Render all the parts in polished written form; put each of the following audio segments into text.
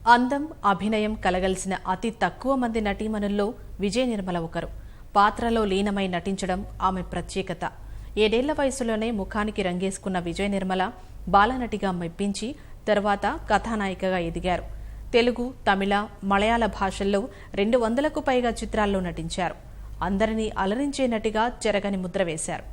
అందం, అభినయం కలగలిసిన అతి తక్కువ మంది నటీమణుల్లో విజయ నిర్మల ఒకరు. పాత్రలో లీనమై నటించడం ఆమె ప్రత్యేకత. 7 ఏళ్ల వయసులోనే ముఖానికి రంగేసుకున్న విజయ నిర్మల బాలనటిగా మెప్పించి తర్వాత కథానాయికగా ఎదిగారు. తెలుగు, తమిళ, మలయాళ భాషల్లో 200కు పైగా చిత్రాల్లో నటించారు. అందరినీ అలరించే నటిగా చెరగని ముద్ర వేశారు.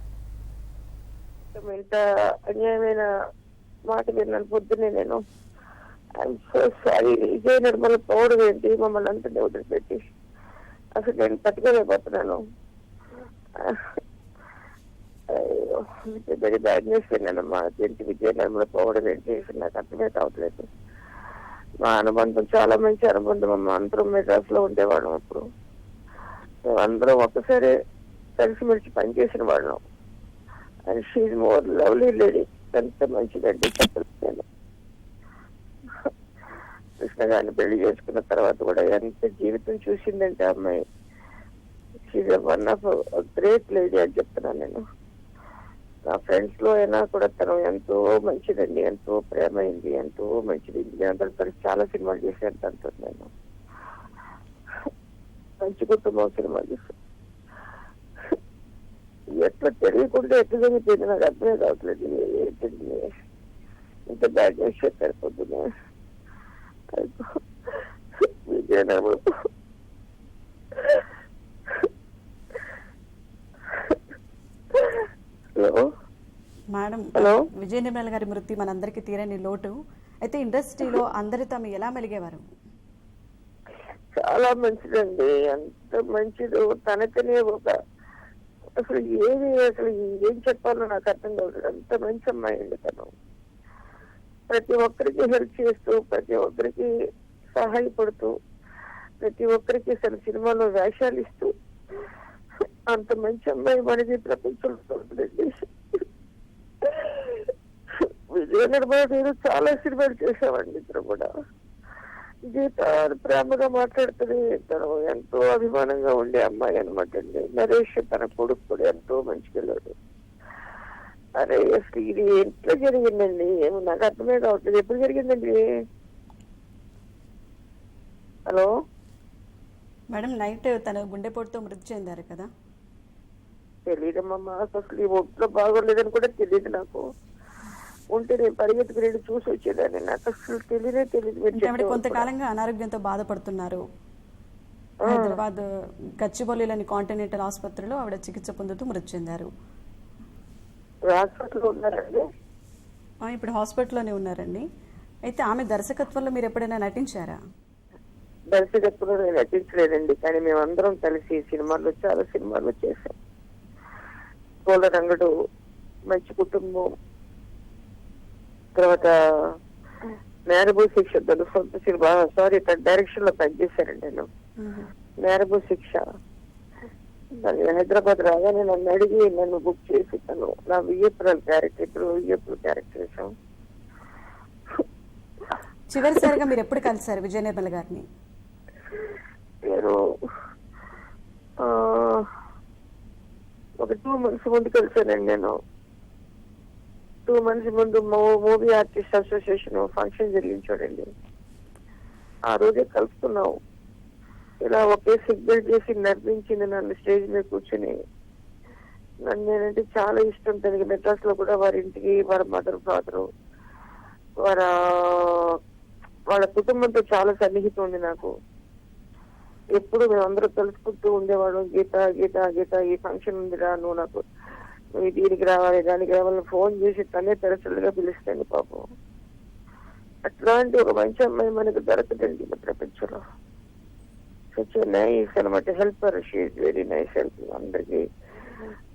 I'm so sorry. Vijaya Nirmala పౌడర్ ఏంటి మమ్మల్ని అంతా వదిలిపెట్టి అసలు నేను పట్టుకోలేకపోతున్నాను. వెరీ బ్యాడ్ న్యూస్ విన్నానమ్మా. ఏంటి విజయ నిర్మల పౌడర్ ఏంటి అసలు నాకు అర్థమే కావట్లేదు. మా అనుబంధం చాలా మంచి అనుబంధం అమ్మా. అందరం మెడ్రాస్ లో ఉండేవాళ్ళం. అప్పుడు అందరం ఒక్కసారి కలిసిమెలిసి పనిచేసిన వాళ్ళం. And she more lovely lady. ఎంత మంచిదండి చెప్పలేదు. కృష్ణ గారిని పెళ్లి చేసుకున్న తర్వాత కూడా ఎంత జీవితం చూసిందంటే అమ్మాయి. She one of great lady అని చెప్తున్నాను నేను. నా ఫ్రెండ్స్ లో అయినా కూడా తను ఎంతో మంచిదండి, ఎంతో ప్రేమ అయింది, ఎంతో మంచిది. అందరూ కలిసి చాలా సినిమాలు చేశాను తనతో. నేను మంచి కుటుంబం సినిమాలు చేశాను. ఎట్లా తెలియకుండా ఎట్లా జరిగిపోయింది నాకు అర్థమే కావట్లేదు. ఏంటండి ఇంత బ్యాడ్ న్యూస్ చెప్పారు పొద్దునే. విజయనగరం మేడం, విజయ నిర్మల గారి మృతి మనందరికీ తీరని లోటు. అయితే ఇండస్ట్రీలో అందరితో ఎలా మెలిగేవారు? చాలా మంచిదండి, ఎంత మంచిదో. తనకనే ఒక అసలు ఏం చెప్పాలో నాకు అర్థం కాదు. అంత మంచి అమ్మాయి అండి తను. ప్రతి ఒక్కరికి హెల్ప్ చేస్తూ, ప్రతి ఒక్కరికి సహాయపడుతూ, ప్రతి ఒక్కరికి అసలు సినిమాలో వేషాలు ఇస్తూ అంత మంచి అమ్మాయి మనకి ప్రపంచంలో ఉంటుందండి. విజయ నిర్మల నేను చాలా సినిమాలు చేసామండి. ఇద్దరు కూడా గీత ప్రేమగా మాట్లాడుతుంది. తను ఎంతో అభిమానంగా ఉండే అమ్మాయి అనమాట అండి. నరేష్ తన కొడుకు కూడా ఎంతో మంచికెళ్ళాడు. అరే అసలు ఇది ఎట్లా జరిగిందండి ఏమో నాకు అర్థమే కావట్లేదు. ఎప్పుడు జరిగిందండి? హలో మేడం, నైట్ తన గుండెపోటుతో మృతి చెందారు కదా? తెలియదమ్మా. అసలు ఈ ఒంట్లో బాగోలేదని కూడా తెలియదు నాకు. ఉంటే నేను పరిగెత్తుకుని చూసి వచ్చేదాన్ని. నాకు అసలు తెలియదు. కొంతకాలంగా అనారోగ్యంతో బాధపడుతున్నారు. హైదరాబాద్ గచ్చిబౌలిలోని కాంటినెంటల్ ఆసుపత్రిలో ఆవిడ చికిత్స పొందుతూ మృతి చెందారు. హాస్పిటల్లో ఉన్నారండి? ఇప్పుడు హాస్పిటల్లోనే ఉన్నారండి. అయితే ఆమె దర్శకత్వంలో మీరు ఎప్పుడైనా నటించారా? దర్శకత్వంలో నేను నటించలేదండి, కానీ మేమందరం కలిసి సినిమాల్లో చాలా సినిమాల్లో చేశాం. పూల రంగడు, మంచి కుటుంబం, తర్వాత నేరబు శిక్ష, తన సొంత సినిమా డైరెక్షన్ లో పనిచేశానండి నేను. నేరబు శిక్ష హైదరాబాద్ రాగానే నన్ను అడిగి నన్ను బుక్ చేసి తను నా వియ్యపురాల క్యారెక్టర్, ఇప్పుడు వియ్యపుల క్యారెక్టర్ వేసాం. చివరిసారిగా మీరు ఎప్పుడు కలిసారు విజయ నిర్మల గారిని? నేను ఒక 2 months ముందు కలిసానండి. నేను 2 months ముందు మూవీ ఆర్టిస్ట్ అసోసియేషన్ ఫంక్షన్ జరిగింది చూడండి. ఆ రోజే కలుసుకున్నాం. ఇలా ఒకే సిగ్నల్ చేసి నడిపించింది నన్ను స్టేజ్ మీద కూర్చుని. నన్ను నేనంటే చాలా ఇష్టం తనకి. మెడ్రాస్ లో కూడా వారి ఇంటికి వారి మదర్, ఫాదరు, వాళ్ళ కుటుంబంతో చాలా సన్నిహితం ఉంది నాకు. ఎప్పుడు మేమందరూ కలుసుకుంటూ ఉండేవాడు. గీత గీత గీత ఈ ఫంక్షన్ ఉందిరా, నువ్వు నాకు నువ్వు దీనికి రావాలి దానికి రావాలని ఫోన్ చేసి తనే తరచులుగా పిలుస్తాను. పాపం అట్లాంటి ఒక మంచి అమ్మాయి మనకు దొరకదండి ప్రపంచంలో. సచ్ నైస్ అనమాట. Helper. She very nice help అందరికి.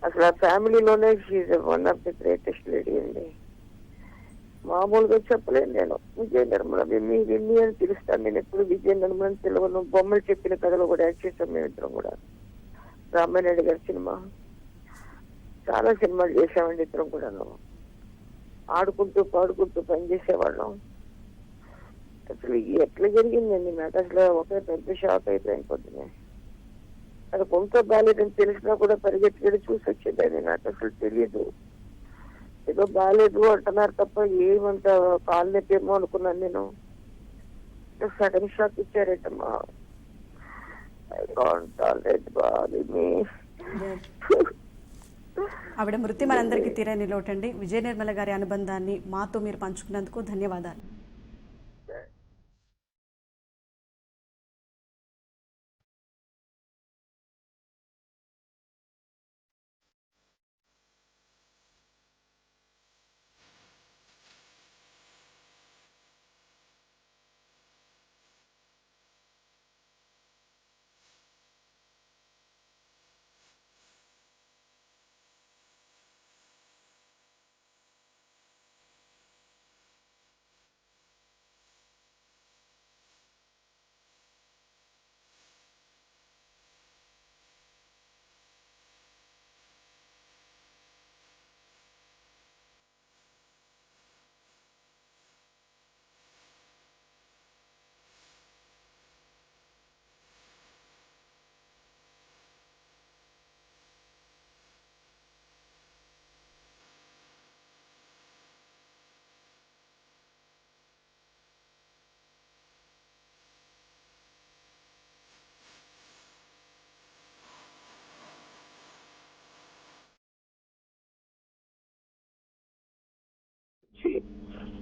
అసలు ఆ ఫ్యామిలీలోనే she one of the greatest lady అండి. మామూలుగా చెప్పలేను నేను. విజయ నిర్మల విమ్మి విమ్మి అని పిలుస్తాను నేను. ఎప్పుడు విజయ నిర్మల అని తెలియను. బొమ్మలు చెప్పిన కథలో కూడా యాక్ట్ చేస్తాం మేమిద్దరం కూడా. రామానాయుడు గారి సినిమా, చాలా సినిమాలు చేసామండి ఇద్దరం కూడా. ఆడుకుంటూ పాడుకుంటూ పనిచేసేవాళ్ళం. అసలు ఎట్లా జరిగిందండి నాకు అసలు ఒకే పెద్ద షాక్ అయిపోయింది పొద్దునే. అది కొంత బాగాలేదని తెలిసినా కూడా పరిగెత్తుకెళ్ళి చూసి వచ్చేదాన్ని. నాకు అసలు తెలియదు. ఏదో బాగాలేదు అంటున్నారు తప్ప ఏమంత కాలు నొప్పేమో అనుకున్నాను నేను. సడన్ షాక్ ఇచ్చారేటమ్మా. I can't tolerate బాధని. ఆవిడ మృతి మనందరికీ తీరని లోటండి. విజయ నిర్మల గారి అనుబంధాన్ని మాతో మీరు పంచుకున్నందుకు ధన్యవాదాలు.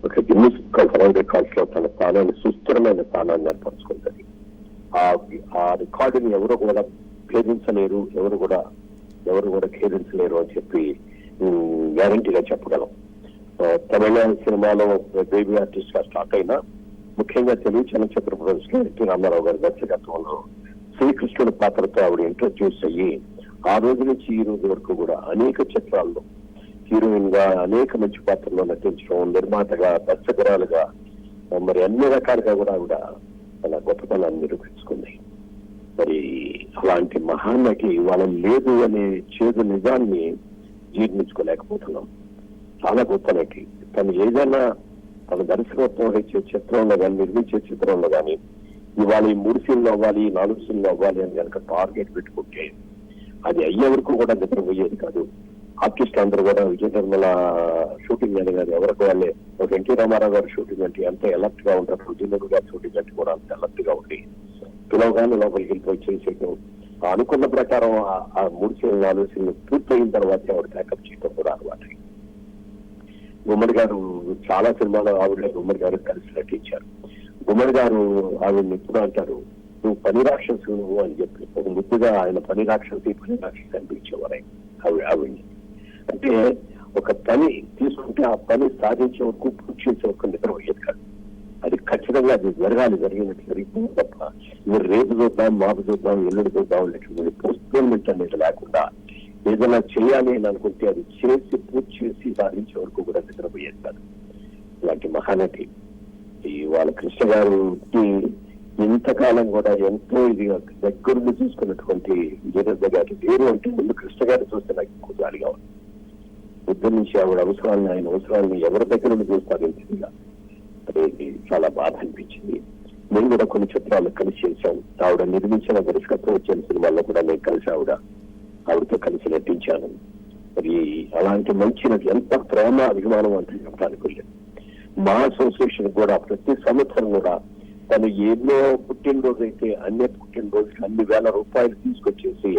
ఒక గిన్నిస్ వరల్డ్ రికార్డ్స్ లో తన స్థానాన్ని సుస్థిరమైన స్థానాన్ని ఏర్పరచుకుంటుంది. ఆ రికార్డుని ఎవరు కూడా ఖేదించలేరు, ఎవరు కూడా ఖేదించలేరు అని చెప్పి గ్యారంటీగా చెప్పగలం. తమిళ సినిమాలో బేబీ ఆర్టిస్ట్ గా స్టార్ట్ అయినా ముఖ్యంగా తెలుగు చలనచిత్ర ప్రదర్శన ఎన్టీ రామారావు గారి దర్శకత్వంలో శ్రీకృష్ణుడి పాత్రతో ఆవిడ ఇంట్రడ్యూస్ అయ్యి ఆ రోజు నుంచి ఈ రోజు వరకు కూడా అనేక చిత్రాల్లో హీరోయిన్ గా అనేక మంచి పాత్రల్లో నటించడం, నిర్మాతగా, దర్శకురాలుగా, మరి అన్ని రకాలుగా కూడా ఆవిడ తన గొప్పతనాన్ని నిరూపించుకుంది. మరి అలాంటి మహానటి వాళ్ళ లేదు అనే చేదు నిజాన్ని జీర్ణించుకోలేకపోతున్నాం. చాలా గొప్ప నటి. తను ఏదైనా తన దర్శకత్వం వహించే చిత్రంలో కానీ, నిర్మించే చిత్రంలో కానీ ఇవాళ ఈ 3 సీన్లు అవ్వాలి, 4 సీన్లు అవ్వాలి అని కనుక టార్గెట్ పెట్టుకుంటే అది అయ్యే వరకు కూడా నిద్రపోయేది కాదు. ఆర్టిస్ట్ అందరూ కూడా విజయ నిర్మల షూటింగ్ అని కానీ ఎవరికి వాళ్ళే ఒక ఎన్టీ రామారావు గారి షూటింగ్ అంటే ఎంత ఎలర్ట్ గా ఉంటారు, విజయనగర్ గారి షూటింగ్ అంటే కూడా అంత ఎలర్ట్ గా ఉండి పిలవగానే లోపలికి వెళ్ళిపోయి చేసేయడం, అనుకున్న ప్రకారం ఆ 3 సీన్లు 4 సీన్లు పూర్తయిన తర్వాత ఆవిడ ప్యాకప్ చేయడం కూడా అలవాటు. గుమ్మడి గారు చాలా సినిమాలో ఆవిడ గుమ్మడి గారు కలిసి నటించారు. గుమ్మడి గారు ఆవిడని ఎప్పుడు అంటారు, నువ్వు పని రాక్షసు అని చెప్పి ఒక ముద్దుగా ఆయన పని రాక్షసి అనిపించేవారు ఆవిడ్ని. అంటే ఒక పని తీసుకుంటే ఆ పని సాధించే వరకు పూర్తి చేసే వరకు నిద్రపోయేది కాదు. అది ఖచ్చితంగా అది జరిగినట్టు జరిగిపోయింది తప్ప మీరు రేపు చూద్దాం, మాపు చూద్దాం, ఎల్లుడి చూద్దాం లేకపోతే పోస్ట్పోన్మెంట్ అనేది లేకుండా ఏదైనా చేయాలి అని అనుకుంటే అది చేసి పూర్తి చేసి సాధించే వరకు కూడా నిద్రపోయేది కాదు. ఇలాంటి మహానటి వాళ్ళ కృష్ణ గారికి ఇంతకాలం కూడా ఎంతో ఇది దగ్గరుండి చూసుకున్నటువంటి విజయనగర్ గారి పేరు అంటే ముందు కృష్ణ గారిని చూస్తే నాకు ఎక్కువ జాలిగా ఉంది. పొద్దున్న నుంచి ఆవిడ అవసరాలను, ఆయన అవసరాలను ఎవరి దగ్గర నుండి చూస్తారు అనేది చాలా బాధ అనిపించింది. మేము కూడా కొన్ని చిత్రాలు కలిసి చేశాం. ఆవిడ నిర్మించిన దర్శకత్వం వచ్చిన సినిమాల్లో కూడా నేను కలిసి ఆవిడతో కలిసి నటించాను. మరి అలాంటి మంచి ఎంత ప్రేమ అభిమానం అంటే చెప్పడానికి వెళ్ళాను. మా అసోసియేషన్ కూడా ప్రతి సంవత్సరం కూడా తను ఎన్నో పుట్టినరోజు అయితే అన్ని పుట్టినరోజుకి అన్ని వేల రూపాయలు తీసుకొచ్చేసి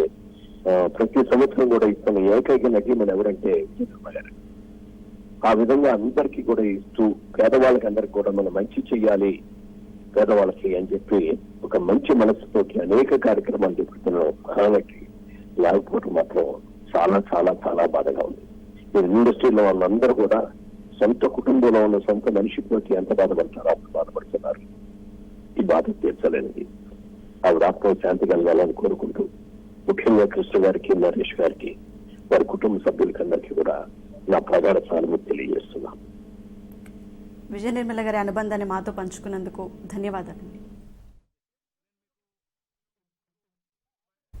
ప్రతి సంవత్సరం కూడా ఇస్తున్న ఏకైక నటీమని ఎవరంటే గారు. ఆ విధంగా అందరికీ కూడా ఇస్తూ పేదవాళ్ళకి అందరికి కూడా మనం మంచి చెయ్యాలి పేదవాళ్ళకి అని చెప్పి ఒక మంచి మనసుతోటి అనేక కార్యక్రమాలు చెప్తున్నాం. మహానటి లేకపోవడం మాత్రం చాలా చాలా చాలా బాధగా ఉంది. ఇండస్ట్రీలో వాళ్ళందరూ కూడా సొంత కుటుంబంలో ఉన్న సొంత మనిషితోటి ఎంత బాధపడతారో అంత బాధపడుతున్నారు. ఈ బాధ తీర్చలేనిది. ఆవిడ ఆత్మ శాంతి కలగాలని కోరుకుంటూ ముఖ్యంగా కృష్ణ గారికి, నరేష్ గారికి, వారి కుటుంబ సభ్యులకి అందరికీ కూడా నా ప్రగాఢ సానుభూతి తెలియజేస్తున్నాను. విజయ నిర్మల గారి అనుబంధాన్ని మాతో పంచుకున్నందుకు ధన్యవాదాలండి.